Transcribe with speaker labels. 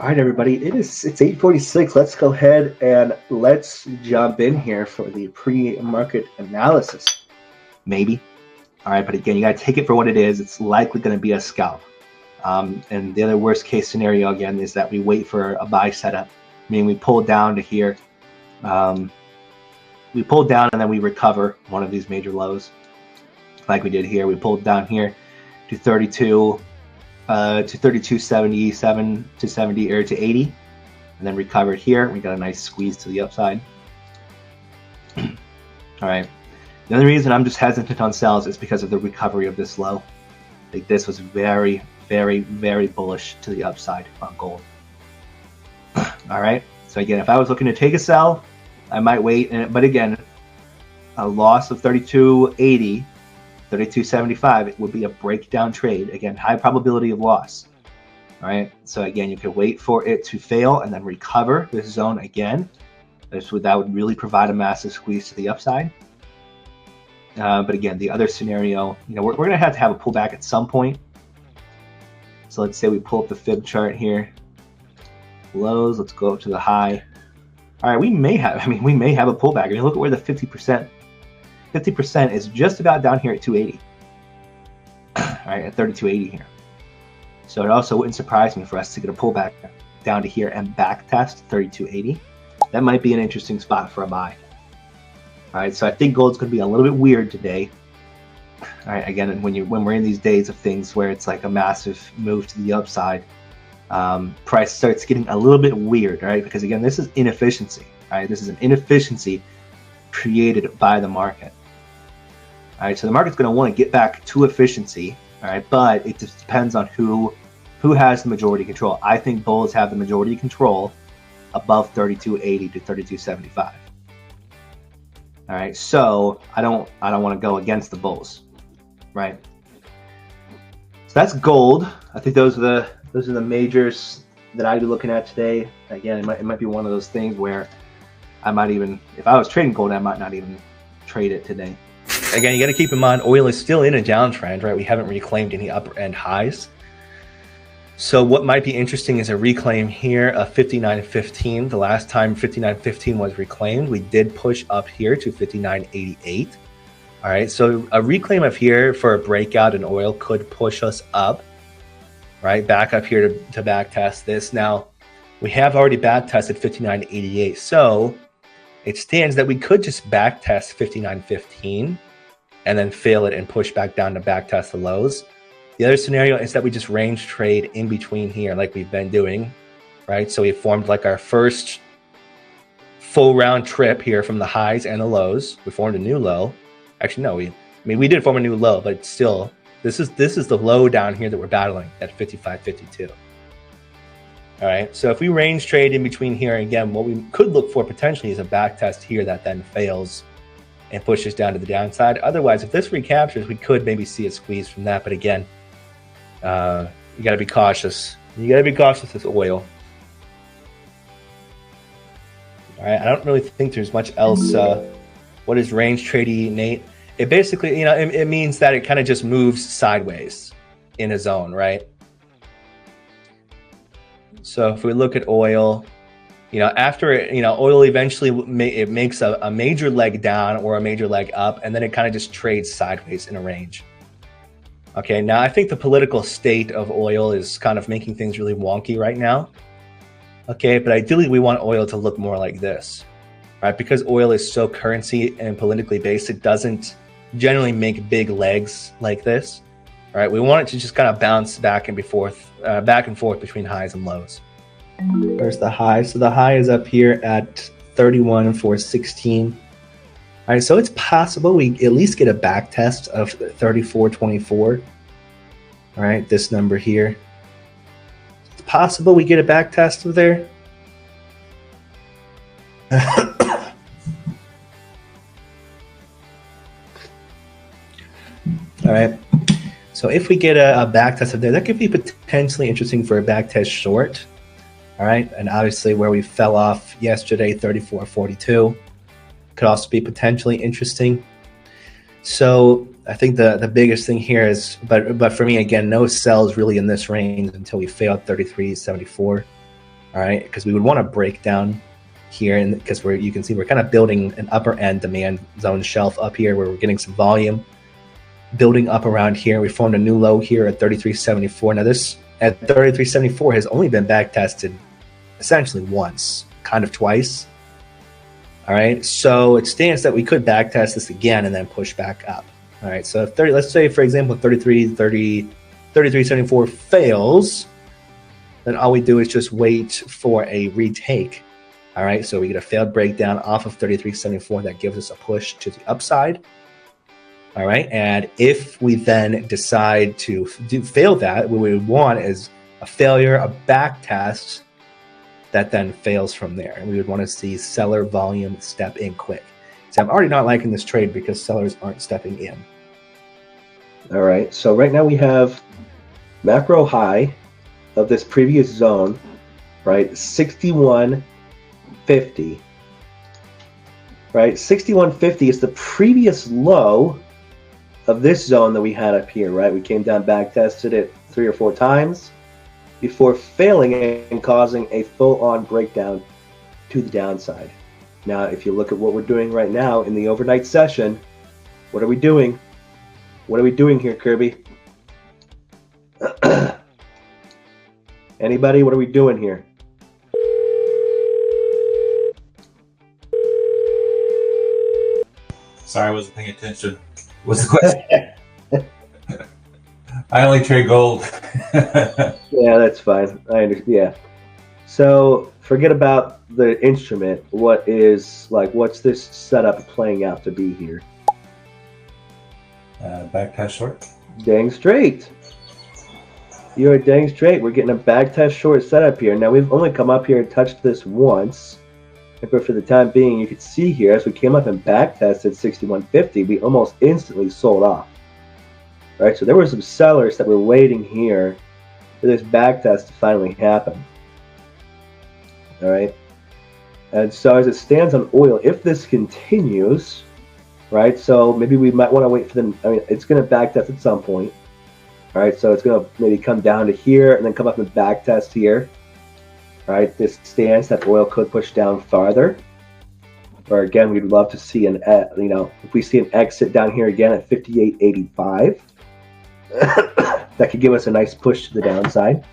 Speaker 1: All right, everybody. It's 8:46. Let's go ahead and let's jump in here for the pre-market analysis. Maybe. All right, but again, you got to take it for what it is. It's likely going to be a scalp. And the other worst case scenario again is that we wait for a buy setup, meaning we pull down to here. We pull down and then we recover one of these major lows, like we did here. We pulled down here to 32. To 32.77 to 70 or to 80, and then recovered here. We got a nice squeeze to the upside. All right. The only reason I'm just hesitant on sells is because of the recovery of this low. Like this was very, very, very bullish to the upside on gold. All right. So again, if I was looking to take a sell, I might wait. But again, a loss of 32.80. 32.75, it would be a breakdown trade. Again, high probability of loss. All right. So again, you could wait for it to fail and then recover this zone again. That would really provide a massive squeeze to the upside. But again, the other scenario, we're going to have a pullback at some point. So let's say we pull up the fib chart here. Lows. Let's go up to the high. All right. We may have a pullback. I mean, look at where the 50% is just about down here at 280. All right, at 32.80 here. So it also wouldn't surprise me for us to get a pullback down to here and back test 32.80. That might be an interesting spot for a buy. All right, so I think gold's going to be a little bit weird today. All right, again, when we're in these days of things where it's like a massive move to the upside, price starts getting a little bit weird, right? Because again, this is inefficiency. All right, this is an inefficiency created by the market. All right, so the market's going to want to get back to efficiency, all right, but it just depends on who has the majority control. I think bulls have the majority control above 32.80 to 32.75. All right, so I don't want to go against the bulls, right? So that's gold. I think those are the majors that I'd be looking at today. Again, it might be one of those things where I might even, if I was trading gold, I might not even trade it today. Again, you got to keep in mind, oil is still in a downtrend, right? We haven't reclaimed any upper end highs. So what might be interesting is a reclaim here of 59.15. The last time 59.15 was reclaimed, we did push up here to 59.88. All right, so a reclaim of here for a breakout in oil could push us up, right? Back up here to back test this. Now, we have already back tested 59.88. So it stands that we could just back test 59.15 and then fail it and push back down to back test the lows. The other scenario is that we just range trade in between here like we've been doing, right? So we formed like our first full round trip here from the highs and the lows. We formed a new low. Actually, no, we did form a new low, but still, this is the low down here that we're battling at 55.52. All right, so if we range trade in between here, again, what we could look for potentially is a back test here that then fails and pushes down to the downside. Otherwise, if this recaptures, we could maybe see a squeeze from that. But again, you got to be cautious. You got to be cautious with oil. All right, I don't really think there's much else. What is range trading, Nate? It basically, it means that it kind of just moves sideways in a zone, right? So if we look at oil, after oil eventually it makes a major leg down or a major leg up, and then it kind of just trades sideways in a range. Okay, now I think the political state of oil is kind of making things really wonky right now. Okay, but ideally we want oil to look more like this, right? Because oil is so currency and politically based, it doesn't generally make big legs like this. All right, we want it to just kind of bounce back and forth between highs and lows. There's the high. So the high is up here at 31,416. All right, so it's possible we at least get a back test of 34.24. All right, this number here. It's possible we get a back test of there. All right. So if we get a back test of there, that could be potentially interesting for a back test short. All right. And obviously where we fell off yesterday, 34.42, could also be potentially interesting. So I think the biggest thing here is, but for me, again, no sells really in this range until we fail at 33.74. all right, because we would want to break down here, and because you can see we're kind of building an upper end demand zone shelf up here where we're getting some volume building up around here. We formed a new low here at 33.74. Now this at 33.74 has only been back tested essentially once, kind of twice. All right, so it stands that we could back test this again and then push back up. All right, so if let's say, for example, 33.74 fails, then all we do is just wait for a retake. All right, so we get a failed breakdown off of 33.74 that gives us a push to the upside. All right, and if we then decide to fail that, what we would want is a failure, a back test that then fails from there. And we would want to see seller volume step in quick. So I'm already not liking this trade because sellers aren't stepping in. All right, so right now we have macro high of this previous zone, right? 61.50, right? 61.50 is the previous low of this zone that we had up here, right? We came down, back tested it 3 or 4 times before failing and causing a full-on breakdown to the downside. Now, if you look at what we're doing right now in the overnight session, what are we doing? What are we doing here, Kirby? Anybody? What are we doing here?
Speaker 2: Sorry, I wasn't paying attention. What's the question? I only trade gold.
Speaker 1: Yeah, that's fine. I understand. Yeah. So forget about the instrument. What's this setup playing out to be here?
Speaker 2: Back test short.
Speaker 1: Dang straight. You're dang straight. We're getting a back test short setup here. Now we've only come up here and touched this once. But for the time being, you can see here as we came up and back tested 61.50, we almost instantly sold off. Right, so there were some sellers that were waiting here for this back test to finally happen. All right, and so as it stands on oil, if this continues, right, so maybe we might want to wait for them. I mean, it's going to back test at some point. All right, so it's going to maybe come down to here and then come up and back test here. All right, this stands that oil could push down farther. Or again, we'd love to see if we see an exit down here again at 58.85. That could give us a nice push to the downside.